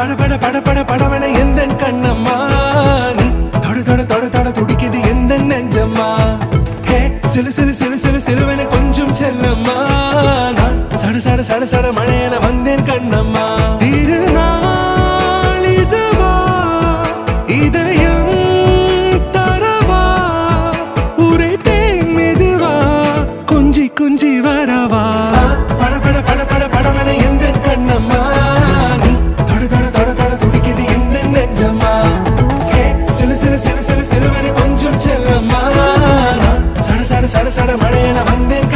பட பட பட பட படவன எந்த கண்ணம்மா நீ தொட தொட தொட தொட துடிக்குது எந்த நெஞ்சம்மா ஹே சிலு சிலு சிலு சிலு சிலுவன கொஞ்சம் செல்லம்மா நான் சட சட சட சட மழையன வந்தேன் கண்ணம்மா திருநாள் இதுவா இதயம் தரவா உரைத்தேன் மெதுவா கொஞ்சி கொஞ்சி வரவா பட பட பட பட படவன எந்த கண்ணம்மா நீ தொட தொட தொட தொட துடிக்குது எந்த நெஞ்சம்மா ஹே சிலு சிலு சிலு சிலு சிலுவன கொஞ்சம் செல்லம்மா நான் சட சட சட சட மழையன வந்தேன்